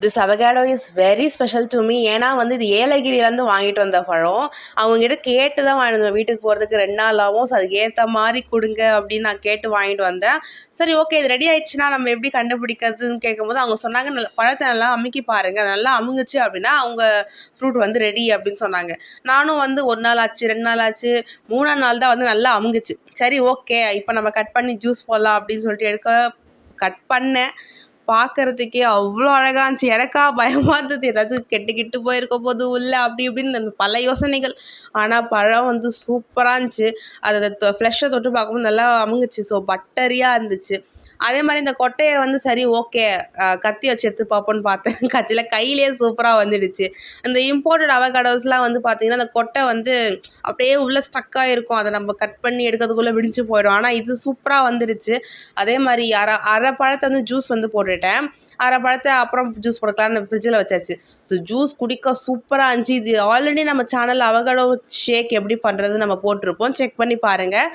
This avocado is very special to me. ஏன்னா வந்து இது ஏலகிரியிலேருந்து வாங்கிட்டு வந்த பழம். அவங்ககிட்ட கேட்டு தான் வாங்கிட்டு வந்தேன். வீட்டுக்கு போகிறதுக்கு 2 நாள் ஆகும். ஸோ அதுக்கு ஏற்ற மாதிரி கொடுங்க அப்படின்னு நான் கேட்டு வாங்கிட்டு வந்தேன். சரி ஓகே இது ரெடி ஆயிடுச்சுன்னா நம்ம எப்படி கண்டுபிடிக்கிறதுன்னு கேட்கும்போது அவங்க சொன்னாங்க, பழத்தை நல்லா அமுக்கி பாருங்கள், நல்லா அமுங்குச்சு அப்படின்னா அவங்க ஃப்ரூட் வந்து ரெடி அப்படின்னு சொன்னாங்க. நானும் வந்து 1 நாள் ஆச்சு, 2 நாள் ஆச்சு, 3ஆம் நாள் தான் வந்து நல்லா அமுங்குச்சு. சரி ஓகே இப்போ நம்ம கட் பண்ணி ஜூஸ் போடலாம் அப்படின்னு சொல்லிட்டு கட் பண்ணேன். பார்க்கறதுக்கே அவ்வளோ அழகாக இருந்துச்சு. எனக்கா பயமாக இருந்தது, ஏதாவது கெட்டு போயிருக்க போது உள்ள அப்படி இப்படின்னு அந்த பல யோசனைகள். ஆனால் பழம் வந்து சூப்பராக இருந்துச்சு. அதை ஃப்ளஷை தொட்டு பார்க்கும்போது நல்லா அமுங்குச்சு. ஸோ பட்டரியாக இருந்துச்சு. அதே மாதிரி இந்த கொட்டையை வந்து சரி ஓகே கத்தி வச்சு எடுத்து பார்ப்போன்னு பார்த்தேன். கட்சியில் கையிலே சூப்பராக வந்துடுச்சு. அந்த இம்போர்ட்டட் அவகாடோஸ்லாம் வந்து பார்த்திங்கன்னா அந்த கொட்டை வந்து அப்படியே உள்ளே ஸ்டக்காக இருக்கும். அதை நம்ம கட் பண்ணி எடுக்கிறதுக்குள்ளே விடிஞ்சு போயிடும். ஆனால் இது சூப்பராக வந்துடுச்சு. அதே மாதிரி அரை பழத்தை வந்து ஜூஸ் வந்து போட்டுட்டேன். அரை பழத்தை அப்புறம் ஜூஸ் போட்டுக்கலான்னு ஃப்ரிட்ஜில் வச்சாச்சு. ஸோ ஜூஸ் குடிக்க சூப்பராக இருந்துச்சு. இது ஆல்ரெடி நம்ம சேனலில் அவகாடோ ஷேக் எப்படி பண்ணுறது நம்ம போட்டிருப்போம், செக் பண்ணி பாருங்கள்.